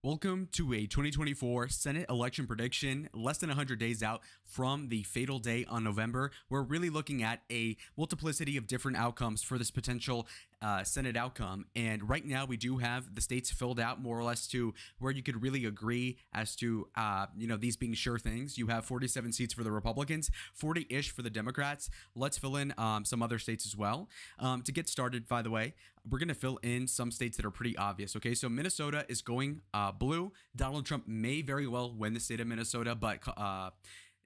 Welcome to a 2024 Senate election prediction, less than 100 days out from the fatal day on November. We're really looking at a multiplicity of different outcomes for this potential Senate outcome. And right now we do have the states filled out more or less to where you could really agree as to, these being sure things. You have 47 seats for the Republicans, 40-ish for the Democrats. Let's fill in some other states as well. To get started, by the way, we're going to fill in some states that are pretty obvious. Okay, so Minnesota is going blue. Donald Trump may very well win the state of Minnesota, but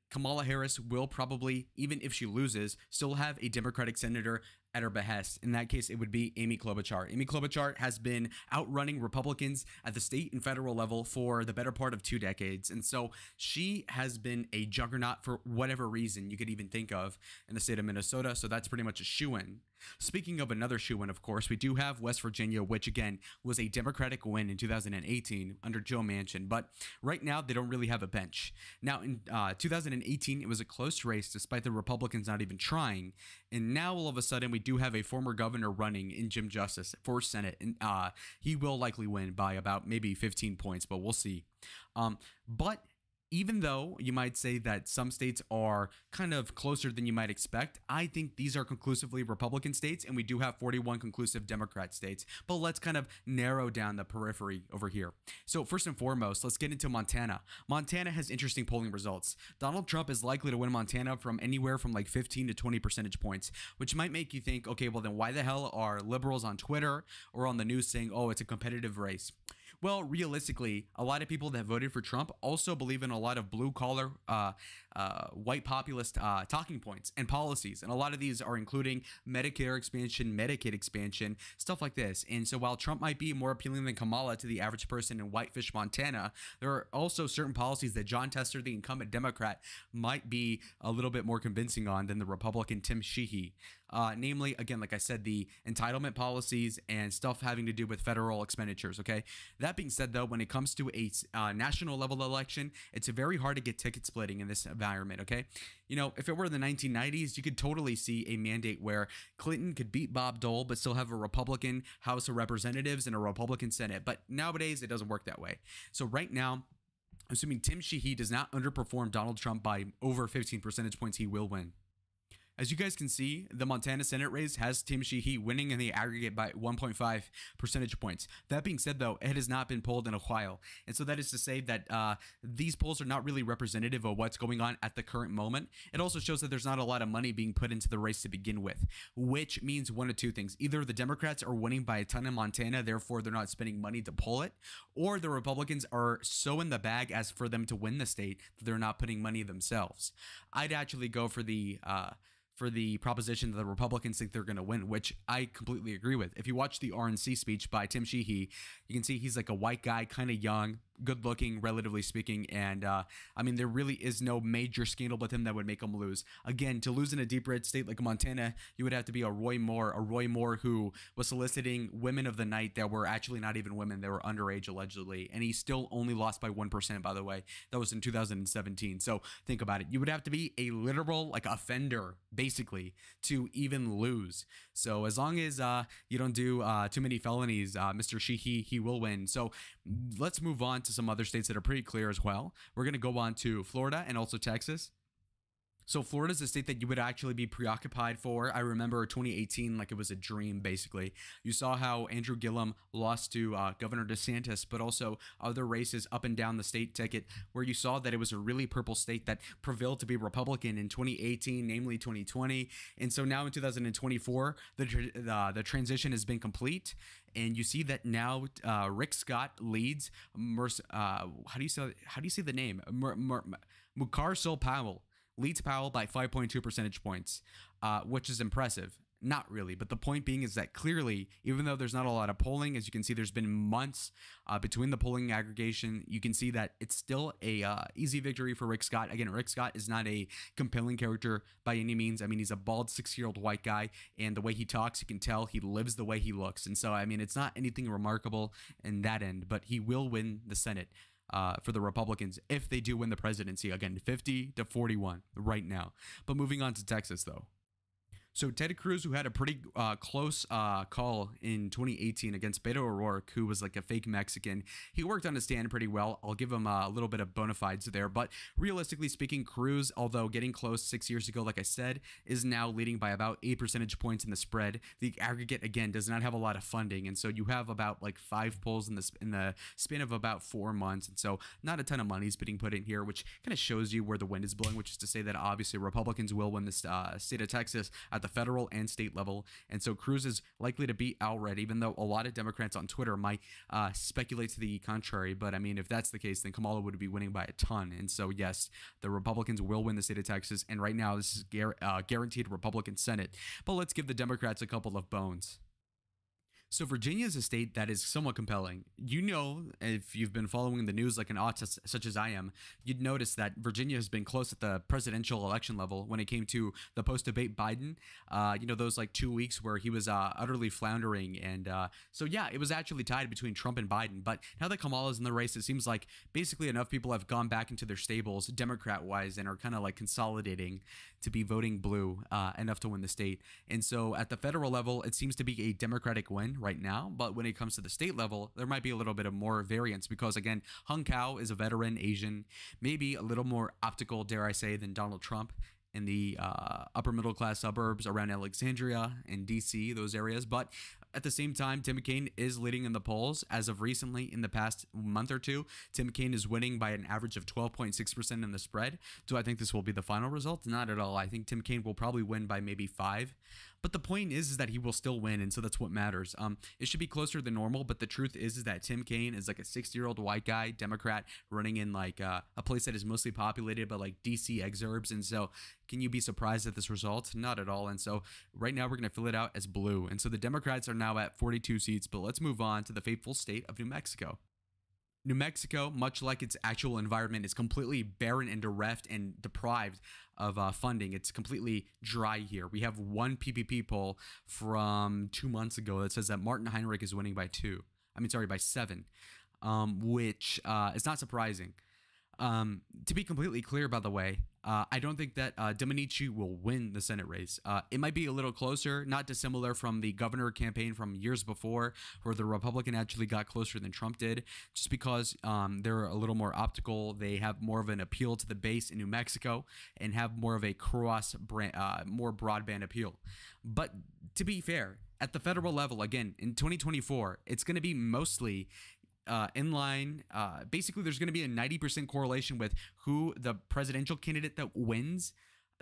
Kamala Harris will probably, even if she loses, still have a Democratic senator at her behest. In that case, it would be Amy Klobuchar. Amy Klobuchar has been outrunning Republicans at the state and federal level for the better part of 2 decades. And so she has been a juggernaut for whatever reason you could even think of in the state of Minnesota. So that's pretty much a shoo-in. Speaking of another shoo-in, of course, we do have West Virginia, which again was a Democratic win in 2018 under Joe Manchin. But right now, they don't really have a bench. Now, in 2018, it was a close race despite the Republicans not even trying. And now, all of a sudden, we do have a former governor running in Jim Justice for Senate. And he will likely win by about maybe 15 points, but we'll see. But even though you might say that some states are kind of closer than you might expect, I think these are conclusively Republican states, and we do have 41 conclusive Democrat states. But let's kind of narrow down the periphery over here. So first and foremost, let's get into Montana. Montana has interesting polling results. Donald Trump is likely to win Montana from anywhere from like 15 to 20 percentage points, which might make you think, okay, well then why the hell are liberals on Twitter or on the news saying, oh, it's a competitive race? Well, realistically, a lot of people that voted for Trump also believe in a lot of blue-collar, white populist talking points and policies. And a lot of these are including Medicare expansion, Medicaid expansion, stuff like this. And so while Trump might be more appealing than Kamala to the average person in Whitefish, Montana, there are also certain policies that John Tester, the incumbent Democrat, might be a little bit more convincing on than the Republican Tim Sheehy. Namely, again, like I said, the entitlement policies and stuff having to do with federal expenditures, okay? That being said, though, when it comes to a national level election, it's very hard to get ticket splitting in this environment, okay? You know, if it were the 1990s, you could totally see a mandate where Clinton could beat Bob Dole but still have a Republican House of Representatives and a Republican Senate. But nowadays, it doesn't work that way. So right now, assuming Tim Sheehy does not underperform Donald Trump by over 15 percentage points, he will win. As you guys can see, the Montana Senate race has Tim Sheehy winning in the aggregate by 1.5 percentage points. That being said, though, it has not been polled in a while. And so that is to say that these polls are not really representative of what's going on at the current moment. It also shows that there's not a lot of money being put into the race to begin with, which means one of two things. Either the Democrats are winning by a ton in Montana, therefore they're not spending money to poll it, or the Republicans are so in the bag as for them to win the state that they're not putting money themselves. I'd actually go for the proposition that the Republicans think they're going to win, which I completely agree with. If you watch the RNC speech by Tim Sheehy, you can see he's like a white guy, kind of young, good looking, relatively speaking. And I mean, there really is no major scandal with him that would make him lose. Again, to lose in a deep red state like Montana, you would have to be a Roy Moore who was soliciting women of the night that were actually not even women. They were underage, allegedly. And he still only lost by 1%, by the way. That was in 2017. So think about it. You would have to be a literal like offender, basically, to even lose. So as long as you don't do too many felonies, Mr. Sheehy, he will win. So let's move on to some other states that are pretty clear as well. We're going to go on to Florida and also Texas. So Florida is a state that you would actually be preoccupied for. I remember 2018 like it was a dream, basically. You saw how Andrew Gillum lost to Governor DeSantis, but also other races up and down the state ticket where you saw that it was a really purple state that prevailed to be Republican in 2018, namely 2020. And so now in 2024, the transition has been complete. And you see that now Rick Scott leads how do you say the name? Mucarsel Powell leads Powell by 5.2 percentage points, which is impressive. Not really, but the point being is that clearly, even though there's not a lot of polling, as you can see, there's been months between the polling aggregation. You can see that it's still a easy victory for Rick Scott. Again, Rick Scott is not a compelling character by any means. I mean, he's a bald 6-year-old white guy, and the way he talks, you can tell he lives the way he looks. And so, I mean, it's not anything remarkable in that end, but he will win the Senate for the Republicans if they do win the presidency. Again, 50 to 41 right now. But moving on to Texas, though. So Ted Cruz, who had a pretty close call in 2018 against Beto O'Rourke, who was like a fake Mexican, he worked on his stand pretty well. I'll give him a little bit of bona fides there. But realistically speaking, Cruz, although getting close 6 years ago, like I said, is now leading by about 8 percentage points in the spread. The aggregate, again, does not have a lot of funding. And so you have about like 5 polls in the span of about 4 months. And so not a ton of money is being put in here, which kind of shows you where the wind is blowing, which is to say that obviously Republicans will win this state of Texas at the federal and state level. And so Cruz is likely to beat outright, even though a lot of Democrats on Twitter might speculate to the contrary. But I mean, if that's the case, then Kamala would be winning by a ton. And so, yes, the Republicans will win the state of Texas. And right now, this is guaranteed Republican Senate. But let's give the Democrats a couple of bones. So Virginia is a state that is somewhat compelling. You know, if you've been following the news like an autist such as I am, you'd notice that Virginia has been close at the presidential election level when it came to the post-debate Biden. You know, those like 2 weeks where he was utterly floundering. And so, yeah, it was actually tied between Trump and Biden. But now that Kamala's in the race, it seems like basically enough people have gone back into their stables, Democrat-wise, and are kind of like consolidating to be voting blue enough to win the state. And so at the federal level, it seems to be a Democratic win right now. But when it comes to the state level, there might be a little bit of more variance because, again, Hung Kao is a veteran Asian, maybe a little more optical, dare I say, than Donald Trump in the upper middle class suburbs around Alexandria and DC, those areas. But at the same time, Tim Kaine is leading in the polls. As of recently, in the past month or two, Tim Kaine is winning by an average of 12.6% in the spread. Do I think this will be the final result? Not at all. I think Tim Kaine will probably win by maybe 5. But the point is that he will still win, and so that's what matters. It should be closer than normal, but the truth is that Tim Kaine is like a 60-year-old white guy, Democrat, running in like a place that is mostly populated by like DC exurbs, and so can you be surprised at this result? Not at all. And so right now we're going to fill it out as blue. And so the Democrats are now at 42 seats, but let's move on to the fateful state of New Mexico. New Mexico, much like its actual environment, is completely barren and bereft and deprived of funding. It's completely dry here. We have one PPP poll from 2 months ago that says that Martin Heinrich is winning by 7, which is not surprising. To be completely clear, by the way, I don't think that Domenici will win the Senate race. It might be a little closer, not dissimilar from the governor campaign from years before, where the Republican actually got closer than Trump did, just because they're a little more optical. They have more of an appeal to the base in New Mexico and have more of a more broadband appeal. But to be fair, at the federal level, again, in 2024, it's going to be mostly in line. Basically, there's going to be a 90% correlation with who the presidential candidate that wins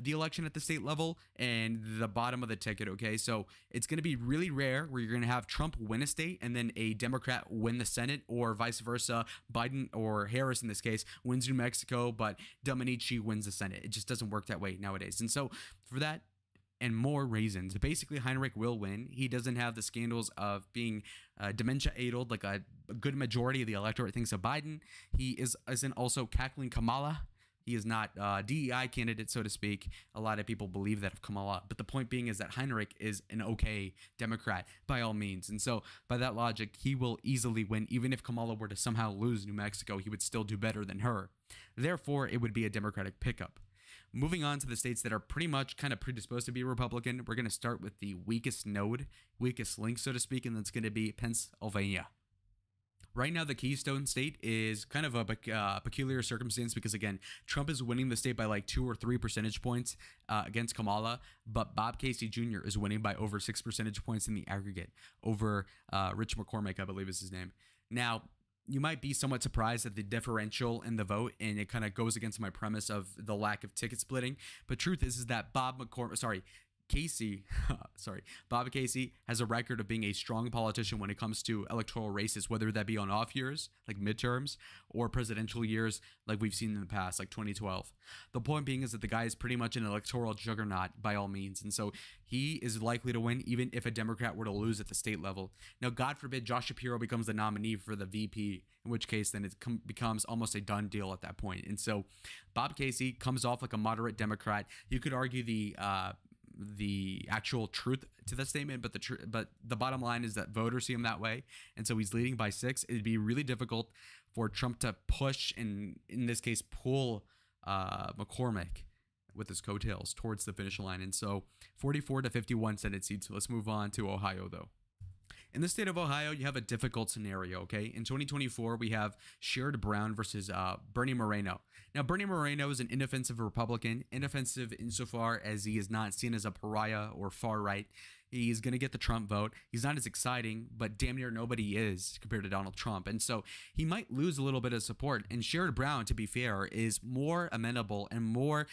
the election at the state level and the bottom of the ticket. Okay, so it's going to be really rare where you're going to have Trump win a state and then a Democrat win the Senate, or vice versa. Biden or Harris in this case wins New Mexico, but Domenici wins the Senate. It just doesn't work that way nowadays. And so for that and more reasons, basically Heinrich will win. He doesn't have the scandals of being dementia-addled like a good majority of the electorate thinks of Biden. He isn't also cackling Kamala. He is not a DEI candidate, so to speak. A lot of people believe that of Kamala. But the point being is that Heinrich is an okay Democrat by all means. And so by that logic, he will easily win. Even if Kamala were to somehow lose New Mexico, he would still do better than her. Therefore, it would be a Democratic pickup. Moving on to the states that are pretty much kind of predisposed to be Republican, we're going to start with the weakest node, weakest link, so to speak, and that's going to be Pennsylvania. Right now, the Keystone State is kind of a peculiar circumstance because, again, Trump is winning the state by like 2 or 3 percentage points against Kamala, but Bob Casey Jr. is winning by over 6 percentage points in the aggregate over Rich McCormick, I believe is his name. Now, you might be somewhat surprised at the differential in the vote, and it kind of goes against my premise of the lack of ticket splitting. But truth is that Bob Casey has a record of being a strong politician when it comes to electoral races, whether that be on off years like midterms or presidential years like we've seen in the past, like 2012. The point being is that the guy is pretty much an electoral juggernaut by all means, and so he is likely to win even if a Democrat were to lose at the state level. Now, God forbid Josh Shapiro becomes the nominee for the VP, in which case then it becomes almost a done deal at that point. And so Bob Casey comes off like a moderate Democrat. You could argue the actual truth to that statement, but the bottom line is that voters see him that way, and so he's leading by 6. It'd be really difficult for Trump to push and in this case pull McCormick with his coattails towards the finish line. And so 44 to 51 Senate seats. Let's move on to Ohio, though. In the state of Ohio, you have a difficult scenario, okay? In 2024, we have Sherrod Brown versus Bernie Moreno. Now, Bernie Moreno is an inoffensive Republican, inoffensive insofar as he is not seen as a pariah or far right. He's going to get the Trump vote. He's not as exciting, but damn near nobody is compared to Donald Trump. And so he might lose a little bit of support. And Sherrod Brown, to be fair, is more amenable and more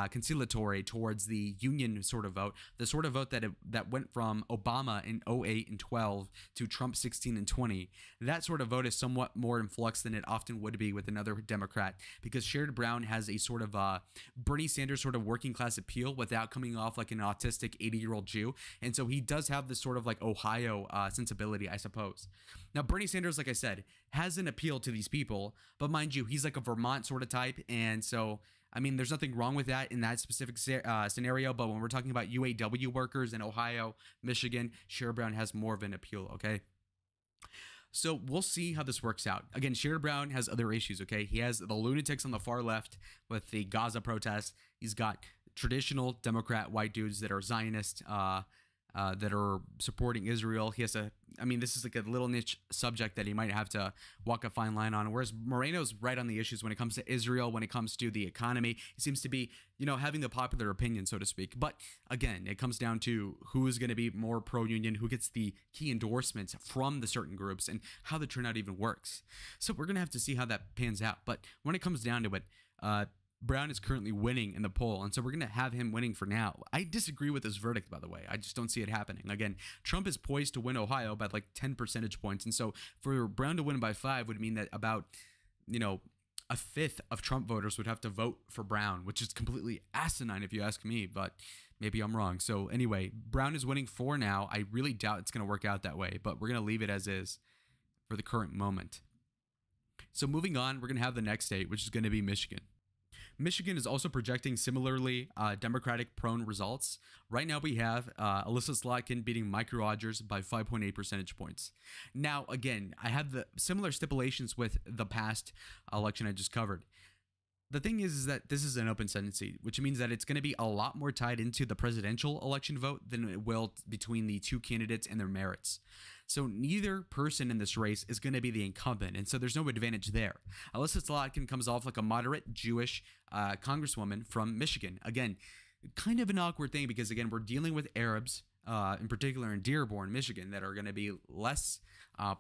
conciliatory towards the union sort of vote, the sort of vote that went from Obama in 08 and 12 to Trump 16 and 20. That sort of vote is somewhat more in flux than it often would be with another Democrat, because Sherrod Brown has a sort of Bernie Sanders sort of working class appeal without coming off like an autistic 80-year-old Jew. And so he does have this sort of like Ohio sensibility, I suppose. Now, Bernie Sanders, like I said, has an appeal to these people, but mind you, he's like a Vermont sort of type. And so, I mean, there's nothing wrong with that in that specific scenario. But when we're talking about UAW workers in Ohio, Michigan, Sherrod Brown has more of an appeal, okay? So we'll see how this works out. Again, Sherrod Brown has other issues, okay? He has the lunatics on the far left with the Gaza protests. He's got traditional Democrat white dudes that are Zionist, that are supporting Israel. He has this is like a little niche subject that he might have to walk a fine line on. Whereas Moreno's right on the issues when it comes to Israel, when it comes to the economy. He seems to be, having the popular opinion, so to speak. But again, it comes down to who is going to be more pro-union, who gets the key endorsements from the certain groups, and how the turnout even works. So we're going to have to see how that pans out. But when it comes down to it, Brown is currently winning in the poll, and so we're going to have him winning for now. I disagree with this verdict, by the way. I just don't see it happening. Again, Trump is poised to win Ohio by like 10 percentage points, and so for Brown to win by 5 would mean that about, a fifth of Trump voters would have to vote for Brown, which is completely asinine if you ask me, but maybe I'm wrong. So anyway, Brown is winning for now. I really doubt it's going to work out that way, but we're going to leave it as is for the current moment. So moving on, we're going to have the next state, which is going to be Michigan. Michigan is also projecting similarly Democratic-prone results. Right now we have Alyssa Slotkin beating Mike Rogers by 5.8 percentage points. Now, again, I have the similar stipulations with the past election I just covered. The thing is that this is an open Senate seat, which means that it's going to be a lot more tied into the presidential election vote than it will between the two candidates and their merits. So neither person in this race is going to be the incumbent, and so there's no advantage there. Alyssa Slotkin comes off like a moderate Jewish congresswoman from Michigan. Again, kind of an awkward thing because, again, we're dealing with Arabs, in particular in Dearborn, Michigan, that are going to be less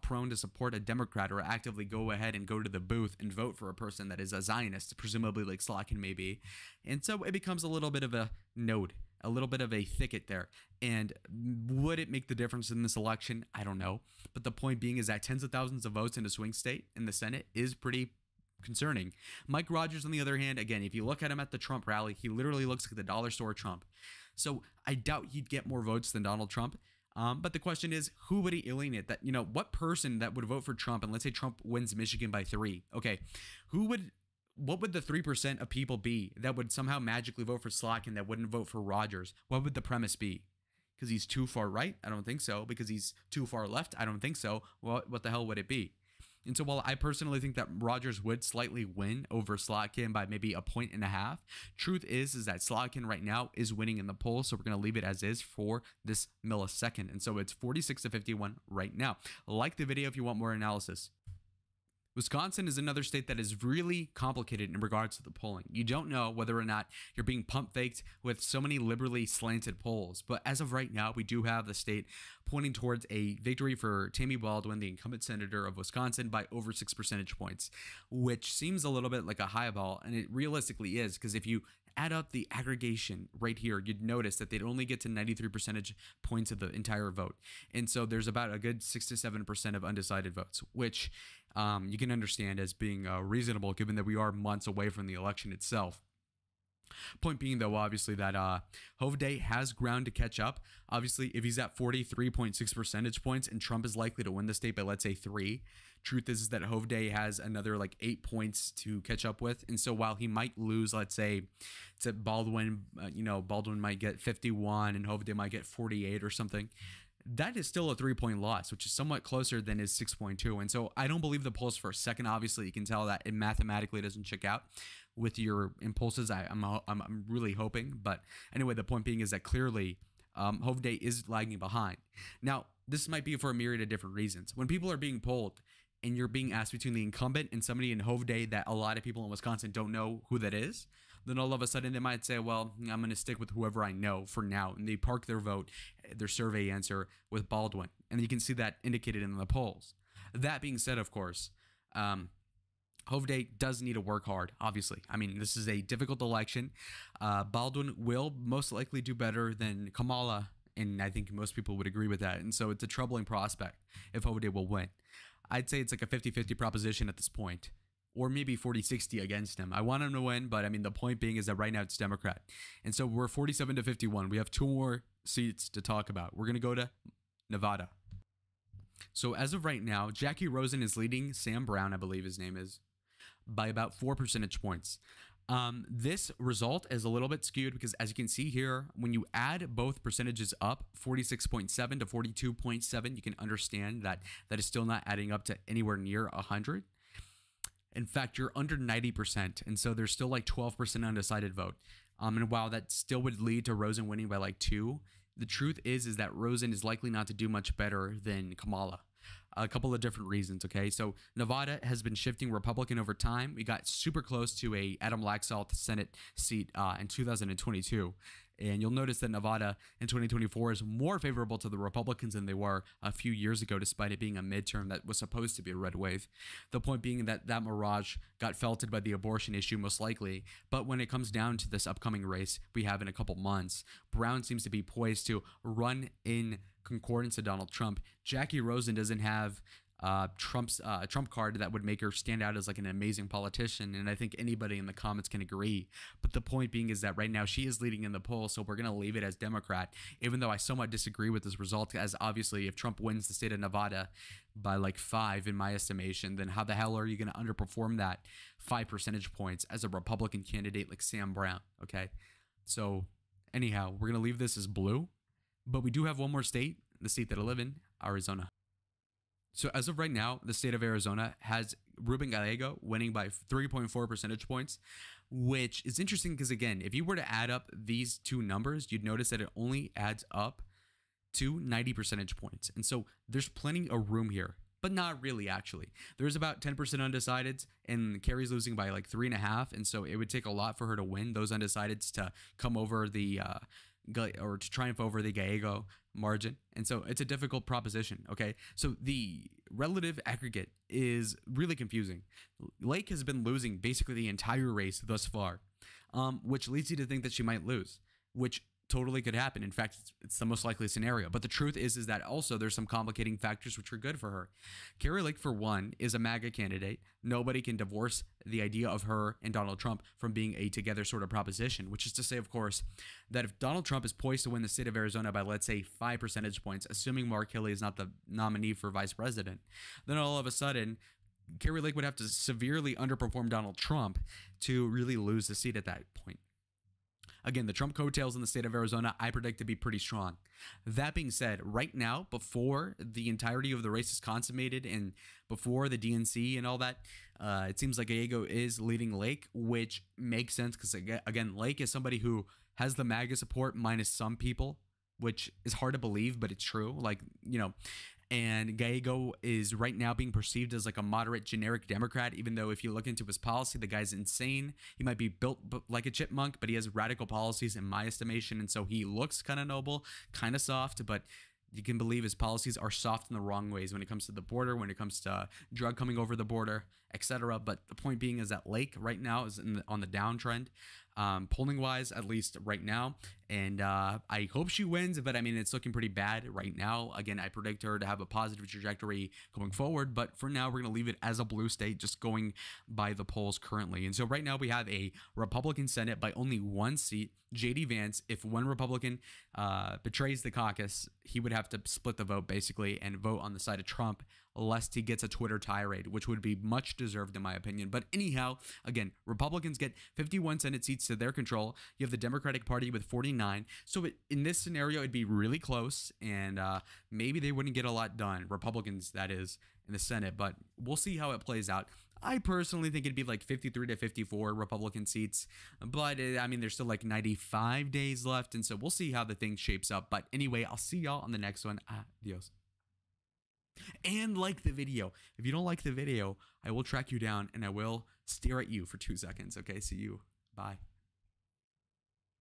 prone to support a Democrat or actively go ahead and go to the booth and vote for a person that is a Zionist, presumably like Slotkin may be. And so it becomes a little bit of a node, a little bit of a thicket there. And would it make the difference in this election? I don't know. But the point being is that tens of thousands of votes in a swing state in the Senate is pretty concerning. Mike Rogers, on the other hand, again, if you look at him at the Trump rally, he literally looks like the dollar store Trump. So I doubt he'd get more votes than Donald Trump. But the question is, who would he alienate? That, what person that would vote for Trump, and let's say Trump wins Michigan by 3. Okay, what would the 3% of people be that would somehow magically vote for Slotkin that wouldn't vote for Rogers? What would the premise be? Because he's too far right? I don't think so. Because he's too far left? I don't think so. What the hell would it be? And so while I personally think that Rogers would slightly win over Slotkin by maybe 1.5 points, truth is that Slotkin right now is winning in the polls. So we're going to leave it as is for this millisecond. And so it's 46 to 51 right now. Like the video if you want more analysis. Wisconsin is another state that is really complicated in regards to the polling. You don't know whether or not you're being pump faked with so many liberally slanted polls. But as of right now, we do have the state pointing towards a victory for Tammy Baldwin, the incumbent senator of Wisconsin, by over 6 percentage points, which seems a little bit like a highball. And it realistically is, because if you add up the aggregation right here, you'd notice that they'd only get to 93 percentage points of the entire vote. And so there's about a good 6 to 7% of undecided votes, which you can understand as being reasonable given that we are months away from the election itself. Point being, though, obviously that Hovde has ground to catch up. Obviously, if he's at 43.6 percentage points and Trump is likely to win the state by, let's say, 3, truth is that Hovde has another like 8 points to catch up with. And so while he might lose, let's say, to Baldwin, Baldwin might get 51 and Hovde might get 48 or something. that is still a 3-point loss, which is somewhat closer than his 6.2. And so I don't believe the polls for a second. Obviously, you can tell that it mathematically doesn't check out with your impulses. I'm really hoping. But anyway, the point being is that clearly Hovde is lagging behind. Now, this might be for a myriad of different reasons. When people are being polled and you're being asked between the incumbent and somebody in Hovde that a lot of people in Wisconsin don't know who that is, then all of a sudden they might say, well, I'm going to stick with whoever I know for now. And they park their vote, their survey answer with Baldwin. And you can see that indicated in the polls. That being said, of course, Hovde does need to work hard, obviously. I mean, this is a difficult election. Baldwin will most likely do better than Kamala, and I think most people would agree with that. And so it's a troubling prospect if Hovde will win. I'd say it's like a 50-50 proposition at this point, or maybe 40-60 against him. I want him to win, but I mean, the point being is that right now it's Democrat. And so we're 47-51. We have 2 more seats to talk about. We're going to go to Nevada. So as of right now, Jackie Rosen is leading Sam Brown, I believe his name is, by about 4 percentage points. This result is a little bit skewed because, as you can see here, when you add both percentages up, 46.7 to 42.7, you can understand that that is still not adding up to anywhere near 100. In fact, you're under 90%, and so there's still like 12% undecided vote. And while that still would lead to Rosen winning by like 2, the truth is that Rosen is likely not to do much better than Kamala. A couple of different reasons, okay? So Nevada has been shifting Republican over time. We got super close to a Adam Laxalt Senate seat in 2022. And you'll notice that Nevada in 2024 is more favorable to the Republicans than they were a few years ago, despite it being a midterm that was supposed to be a red wave. The point being that that mirage got felted by the abortion issue most likely. But when it comes down to this upcoming race we have in a couple months, Brown seems to be poised to run in concordance to Donald Trump. Jackie Rosen doesn't have Trump's Trump card that would make her stand out as like an amazing politician, and I think anybody in the comments can agree. But the point being is that right now she is leading in the poll, so we're gonna leave it as Democrat, even though I somewhat disagree with this result, as obviously if Trump wins the state of Nevada by like 5 in my estimation, then how the hell are you gonna underperform that 5 percentage points as a Republican candidate like Sam Brown? Okay, so anyhow, we're gonna leave this as blue, but we do have one more state, the state that I live in, Arizona. So as of right now, the state of Arizona has Ruben Gallego winning by 3.4 percentage points, which is interesting because, again, if you were to add up these two numbers, you'd notice that it only adds up to 90 percentage points. And so there's plenty of room here, but not really, actually. There's about 10% undecideds, and Kerry's losing by like 3.5. And so it would take a lot for her to win those undecideds to come over the or to triumph over the Gallego margin. And so it's a difficult proposition, okay? So the relative aggregate is really confusing. Lake has been losing basically the entire race thus far, which leads you to think that she might lose, which totally could happen. In fact, it's the most likely scenario. But the truth is that also there's some complicating factors which are good for her. Kari Lake, for one, is a MAGA candidate. Nobody can divorce the idea of her and Donald Trump from being a together sort of proposition, which is to say, of course, that if Donald Trump is poised to win the state of Arizona by, let's say, 5 percentage points, assuming Mark Haley is not the nominee for vice president, then all of a sudden, Kari Lake would have to severely underperform Donald Trump to really lose the seat at that point. Again, the Trump coattails in the state of Arizona, I predict to be pretty strong. That being said, right now, before the entirety of the race is consummated and before the DNC and all that, it seems like Gallego is leading Lake, which makes sense because, again, Lake is somebody who has the MAGA support minus some people, which is hard to believe, but it's true. Like, you know, and Gallego is right now being perceived as like a moderate generic Democrat, even though if you look into his policy, the guy's insane. He might be built like a chipmunk, but he has radical policies in my estimation. And so he looks kind of noble, kind of soft, but you can believe his policies are soft in the wrong ways when it comes to the border, when it comes to drug coming over the border, etc. But the point being is that Lake right now is on the downtrend, polling wise, at least right now. And I hope she wins, but I mean, it's looking pretty bad right now. Again, I predict her to have a positive trajectory going forward, but for now, we're going to leave it as a blue state, just going by the polls currently. And so right now we have a Republican Senate by only 1 seat. J.D. Vance, if one Republican betrays the caucus, he would have to split the vote basically and vote on the side of Trump lest he gets a Twitter tirade, which would be much deserved in my opinion. But anyhow, again, Republicans get 51 Senate seats to their control. You have the Democratic Party with 49. So in this scenario, it'd be really close, and maybe they wouldn't get a lot done. Republicans, that is, in the Senate. But we'll see how it plays out. I personally think it'd be like 53 to 54 Republican seats. But, I mean, there's still like 95 days left, and so we'll see how the thing shapes up. But anyway, I'll see y'all on the next one. Adios. And like the video. If you don't like the video, I will track you down and I will stare at you for 2 seconds. Okay, see you. Bye.